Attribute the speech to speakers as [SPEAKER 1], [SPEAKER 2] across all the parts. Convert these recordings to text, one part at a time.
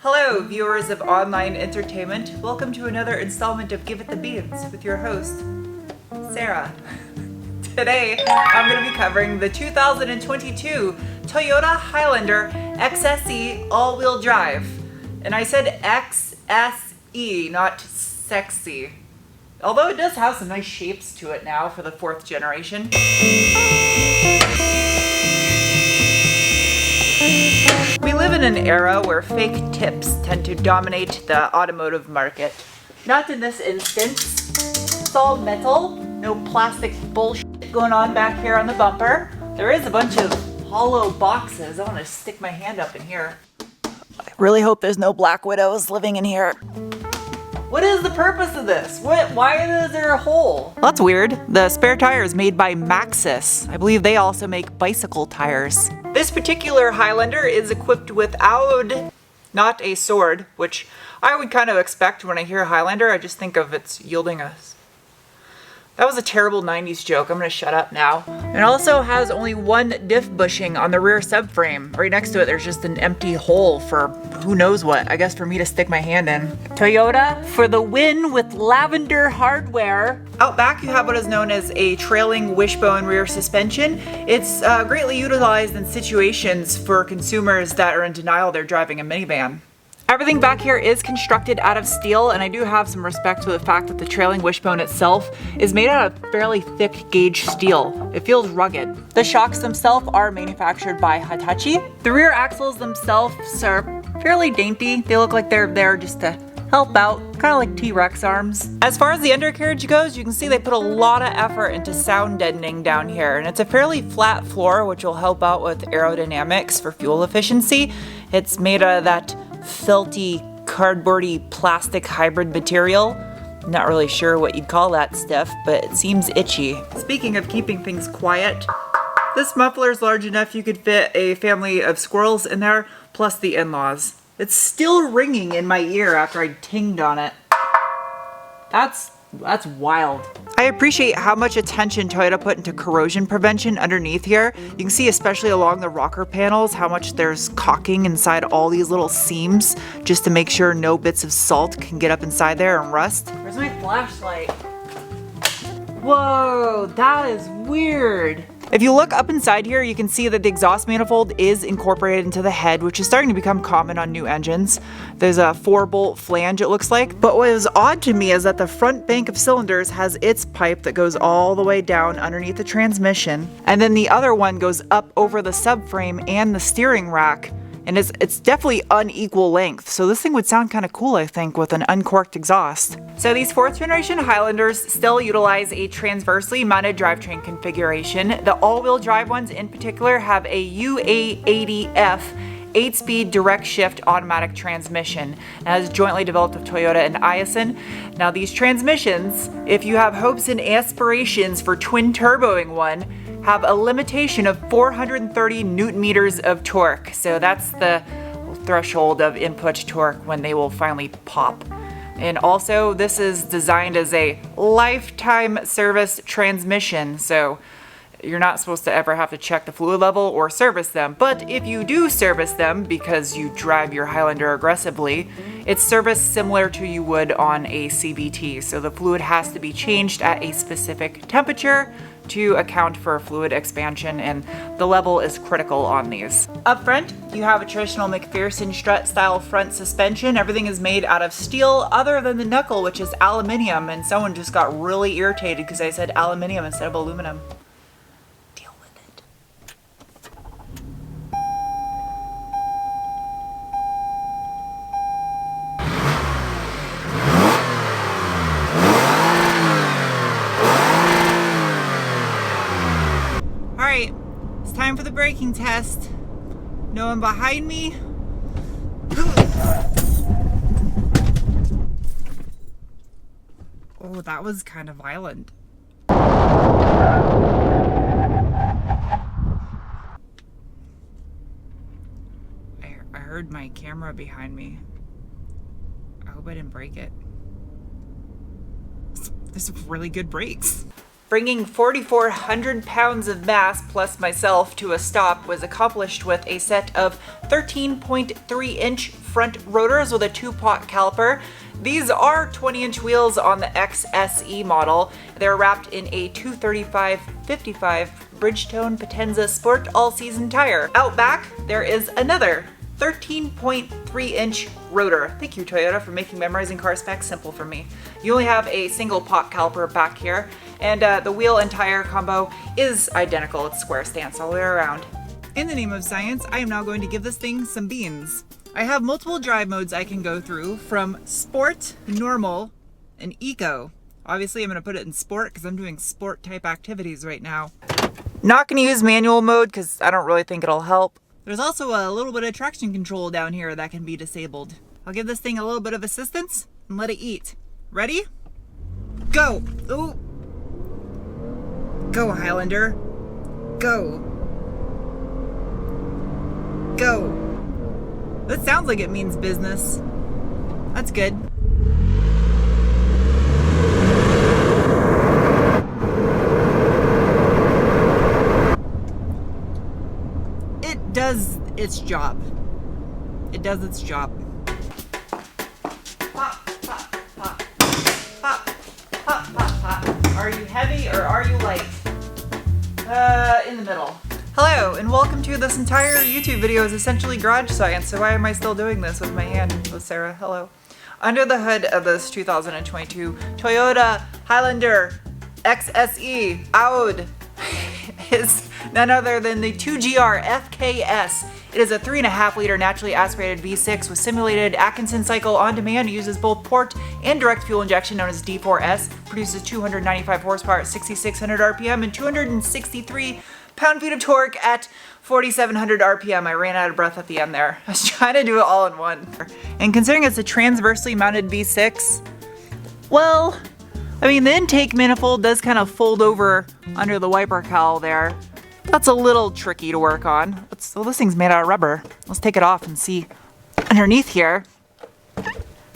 [SPEAKER 1] Hello, viewers of online entertainment. Welcome to another installment of Give It the Beans with your host, Sarah. Today, I'm going to be covering the 2022 Toyota Highlander XSE all-wheel drive. And I said XSE, not sexy. Although it does have some nice shapes to it now for the 4th generation. We live in an era where fake tips tend to dominate the automotive market. Not in this instance. It's all metal, no plastic bullshit going on back here on the bumper. There is a bunch of hollow boxes. I want to stick my hand up in here. I really hope there's no Black Widows living in here. What is the purpose of this? Why is there a hole? Well, that's weird. The spare tire is made by Maxxis. I believe they also make bicycle tires. This particular Highlander is equipped with AWD, not a sword, which I would kind of expect when I hear Highlander. I just think of it's yielding us. That was a terrible 90s joke. I'm gonna shut up now. It also has only one diff bushing on the rear subframe. Right next to it, there's just an empty hole for who knows what. I guess for me to stick my hand in. Toyota for the win with lavender hardware. Out back, you have what is known as a trailing wishbone rear suspension. It's greatly utilized in situations for consumers that are in denial they're driving a minivan. Everything back here is constructed out of steel, and I do have some respect to the fact that the trailing wishbone itself is made out of fairly thick gauge steel. It feels rugged. The shocks themselves are manufactured by Hitachi. The rear axles themselves are fairly dainty. They look like they're there just to help out, kind of like T-Rex arms. As far as the undercarriage goes, you can see they put a lot of effort into sound deadening down here, and it's a fairly flat floor, which will help out with aerodynamics for fuel efficiency. It's made out of that felty, cardboardy plastic hybrid material. Not really sure what you'd call that stuff, but it seems itchy. Speaking of keeping things quiet, this muffler is large enough you could fit a family of squirrels in there, plus the in-laws. It's still ringing in my ear after I tinged on it. That's wild. I appreciate how much attention Toyota put into corrosion prevention underneath here. You can see, especially along the rocker panels, how much there's caulking inside all these little seams just to make sure no bits of salt can get up inside there and rust. Where's my flashlight? Whoa, that is weird. If you look up inside here, you can see that the exhaust manifold is incorporated into the head, which is starting to become common on new engines. There's a 4-bolt flange, it looks like. But what is odd to me is that the front bank of cylinders has its pipe that goes all the way down underneath the transmission. And then the other one goes up over the subframe and the steering rack. And it's definitely unequal length, so this thing would sound kind of cool, I think, with an uncorked exhaust. So these 4th generation Highlanders still utilize a transversely mounted drivetrain configuration. The all-wheel drive ones in particular have a AWD 8-speed direct shift automatic transmission as jointly developed with Toyota and Aisin. Now these transmissions, if you have hopes and aspirations for twin turboing one, have a limitation of 430 newton meters of torque. So that's the threshold of input torque when they will finally pop. And also, this is designed as a lifetime service transmission. So you're not supposed to ever have to check the fluid level or service them. But if you do service them because you drive your Highlander aggressively, it's serviced similar to you would on a CVT. So the fluid has to be changed at a specific temperature to account for fluid expansion, and the level is critical on these. Up front, you have a traditional McPherson strut style front suspension. Everything is made out of steel other than the knuckle, which is aluminium, and someone just got really irritated because I said aluminium instead of aluminum. Deal with it. Alright, it's time for the braking test. No one behind me. Oh, that was kind of violent. I heard my camera behind me. I hope I didn't break it. There's really good brakes. Bringing 4,400 pounds of mass plus myself to a stop was accomplished with a set of 13.3-inch front rotors with a 2-pot caliper. These are 20-inch wheels on the XSE model. They're wrapped in a 235/55 Bridgestone Potenza Sport all-season tire. Out back, there is another 13.3-inch rotor. Thank you, Toyota, for making memorizing car specs simple for me. You only have a single pot caliper back here, and the wheel and tire combo is identical. It's square stance all the way around. In the name of science, I am now going to give this thing some beans. I have multiple drive modes I can go through, from sport, normal, and eco. Obviously, I'm going to put it in sport because I'm doing sport type activities right now. Not going to use manual mode because I don't really think it'll help. There's also a little bit of traction control down here that can be disabled. I'll give this thing a little bit of assistance and let it eat. Ready? Go! Ooh. Go, Highlander. Go. Go. That sounds like it means business. That's good. It does its job. It does its job. Pop, pop, pop. Pop, pop, pop, pop. Are you heavy or are you light? In the middle. Hello, and welcome to this entire YouTube video is essentially garage science, so why am I still doing this with my hand? With Sarah, hello. Under the hood of this 2022 Toyota Highlander XSE AWD is none other than the 2GR FKS. It is a 3.5 liter naturally aspirated V6 with simulated Atkinson cycle on demand. It uses both port and direct fuel injection known as D4S, produces 295 horsepower at 6,600 RPM and 263 pound-feet of torque at 4,700 RPM. I ran out of breath at the end there. I was trying to do it all in one. And considering it's a transversely mounted V6, well, I mean, the intake manifold does kind of fold over under the wiper cowl there. That's a little tricky to work on. Well, this thing's made out of rubber. Let's take it off and see underneath here.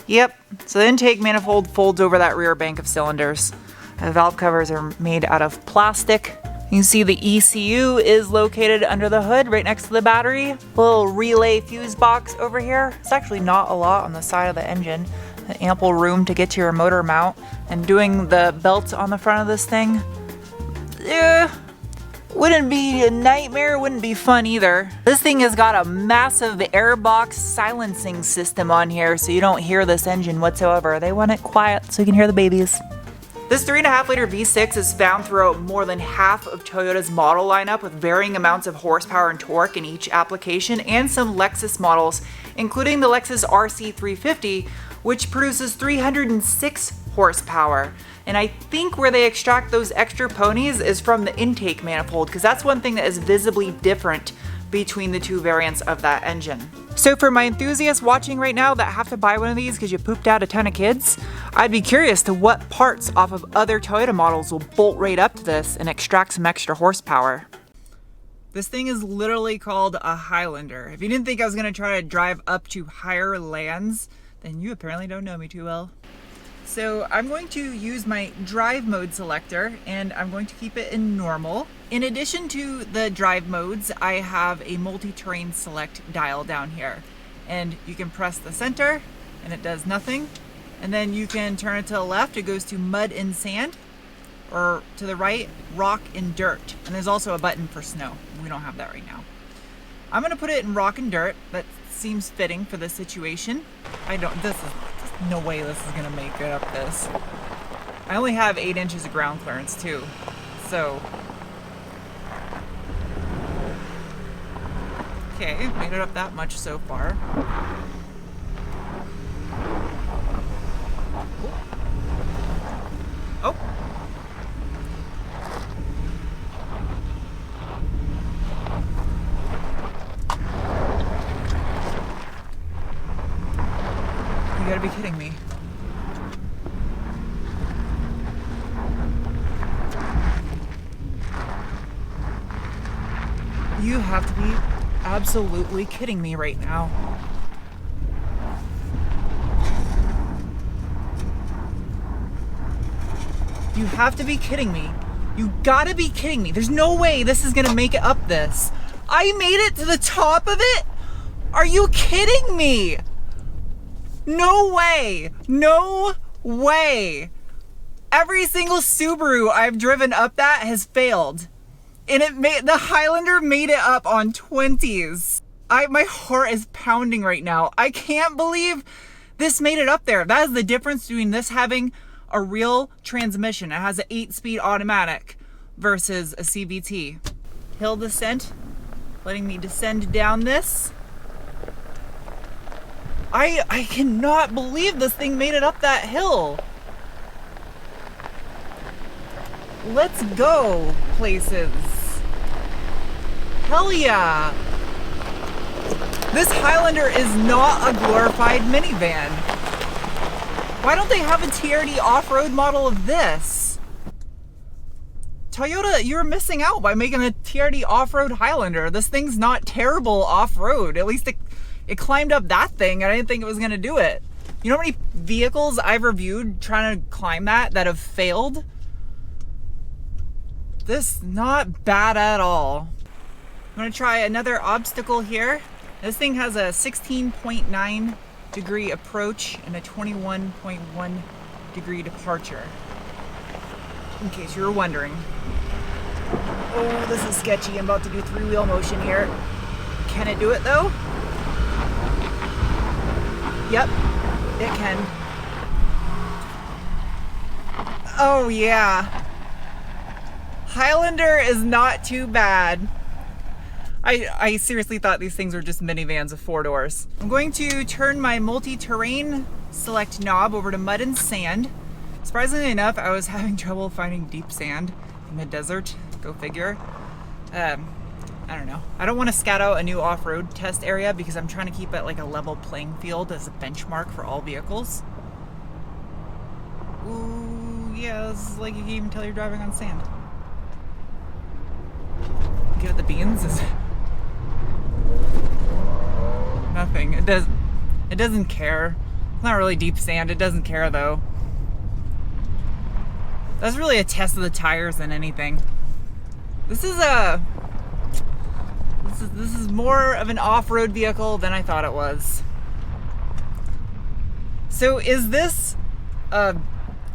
[SPEAKER 1] Yep, so the intake manifold folds over that rear bank of cylinders. The valve covers are made out of plastic. You can see the ECU is located under the hood right next to the battery. A little relay fuse box over here. It's actually not a lot on the side of the engine. Ample room to get to your motor mount. And doing the belt on the front of this thing, wouldn't be a nightmare, wouldn't be fun either. This thing has got a massive airbox silencing system on here so you don't hear this engine whatsoever. They want it quiet so you can hear the babies. This 3.5 liter V6 is found throughout more than half of Toyota's model lineup with varying amounts of horsepower and torque in each application, and some Lexus models, including the Lexus RC350, which produces 306 horsepower. And I think where they extract those extra ponies is from the intake manifold, because that's one thing that is visibly different between the two variants of that engine. So for my enthusiasts watching right now that have to buy one of these because you pooped out a ton of kids, I'd be curious to what parts off of other Toyota models will bolt right up to this and extract some extra horsepower. This thing is literally called a Highlander. If you didn't think I was going to try to drive up to higher lands, then you apparently don't know me too well. So I'm going to use my drive mode selector and I'm going to keep it in normal. In addition to the drive modes, I have a multi-terrain select dial down here. And you can press the center and it does nothing. And then you can turn it to the left, it goes to mud and sand. Or to the right, rock and dirt. And there's also a button for snow. We don't have that right now. I'm gonna put it in rock and dirt. That seems fitting for this situation. There's no way this is gonna make it up this. I only have 8 inches of ground clearance too, so. Okay, made it up that much so far. Oh. You gotta be kidding me. You have to be absolutely kidding me right now. You have to be kidding me. You gotta be kidding me. There's no way this is gonna make it up this. I made it to the top of it? Are you kidding me? No way! No way! Every single Subaru I've driven up that has failed. And the Highlander made it up on 20s. My heart is pounding right now. I can't believe this made it up there. That is the difference between this having a real transmission. It has an 8-speed automatic versus a CVT. Hill descent, letting me descend down this. I cannot believe this thing made it up that hill. Let's go places. Hell yeah. This Highlander is not a glorified minivan. Why don't they have a TRD off-road model of this? Toyota, you're missing out by making a TRD off-road Highlander. This thing's not terrible off-road. At least it climbed up that thing, and I didn't think it was gonna do it. You know how many vehicles I've reviewed trying to climb that have failed? This not bad at all. I'm gonna try another obstacle here. This thing has a 16.9 degree approach and a 21.1 degree departure. In case you were wondering. Oh, this is sketchy. I'm about to do 3-wheel motion here. Can it do it though? Yep, it can. Oh yeah. Highlander is not too bad. I seriously thought these things were just minivans with 4 doors. I'm going to turn my multi-terrain select knob over to mud and sand. Surprisingly enough, I was having trouble finding deep sand in the desert. Go figure. I don't know. I don't want to scout out a new off-road test area because I'm trying to keep it like a level playing field as a benchmark for all vehicles. Ooh, yeah, this is like you can even tell you're driving on sand. Give it the beans. Nothing. It doesn't care. It's not really deep sand. It doesn't care though. That's really a test of the tires than anything. This is more of an off-road vehicle than I thought it was. So is this a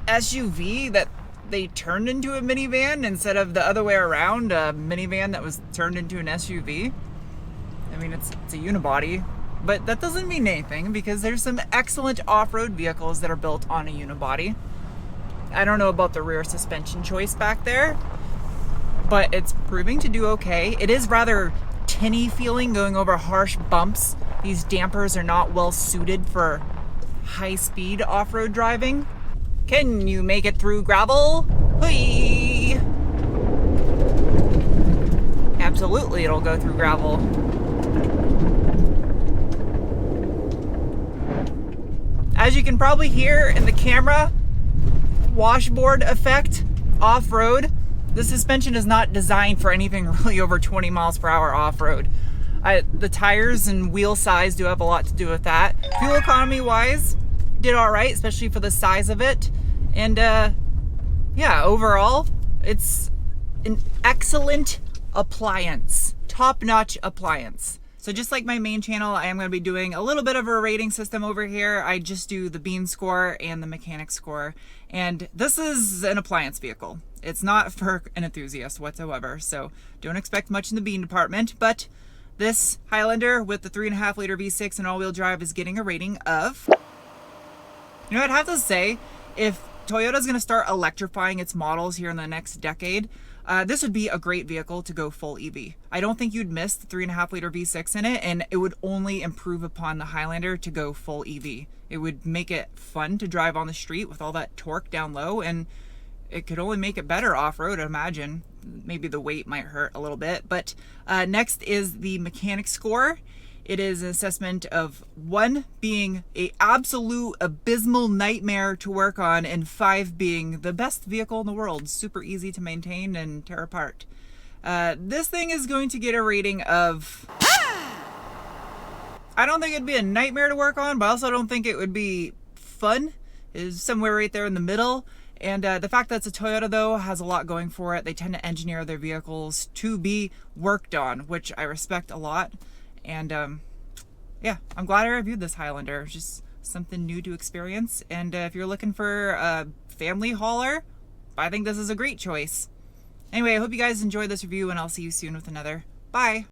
[SPEAKER 1] SUV that they turned into a minivan instead of the other way around, a minivan that was turned into an SUV? I mean, it's a unibody, but that doesn't mean anything because there's some excellent off-road vehicles that are built on a unibody. I don't know about the rear suspension choice back there, but it's proving to do okay. It is rather tinny feeling going over harsh bumps. These dampers are not well suited for high-speed off-road driving. Can you make it through gravel? Whee! Absolutely, it'll go through gravel. As you can probably hear in the camera, washboard effect, off-road. The suspension is not designed for anything really over 20 miles per hour off-road. The tires and wheel size do have a lot to do with that. Fuel economy wise, did all right, especially for the size of it. And yeah, overall, it's an excellent appliance, top-notch appliance. So just like my main channel, I am going to be doing a little bit of a rating system over here. I just do the bean score and the mechanic score. And this is an appliance vehicle. It's not for an enthusiast whatsoever. So don't expect much in the bean department. But this Highlander with the 3.5 liter V6 and all-wheel drive is getting a rating of... You know, I'd have to say, if Toyota's going to start electrifying its models here in the next decade, this would be a great vehicle to go full EV. I don't think you'd miss the 3.5 liter V6 in it, and it would only improve upon the Highlander to go full EV. It would make it fun to drive on the street with all that torque down low, and it could only make it better off-road, I imagine. Maybe the weight might hurt a little bit. But next is the mechanic score. It is an assessment of 1 being an absolute abysmal nightmare to work on, and 5 being the best vehicle in the world, super easy to maintain and tear apart. This thing is going to get a rating of... I don't think it'd be a nightmare to work on, but I also don't think it would be fun. It is somewhere right there in the middle. And the fact that it's a Toyota, though, has a lot going for it. They tend to engineer their vehicles to be worked on, which I respect a lot. And yeah, I'm glad I reviewed this Highlander. Just something new to experience. And if you're looking for a family hauler, I think this is a great choice. Anyway, I hope you guys enjoyed this review, and I'll see you soon with another. Bye!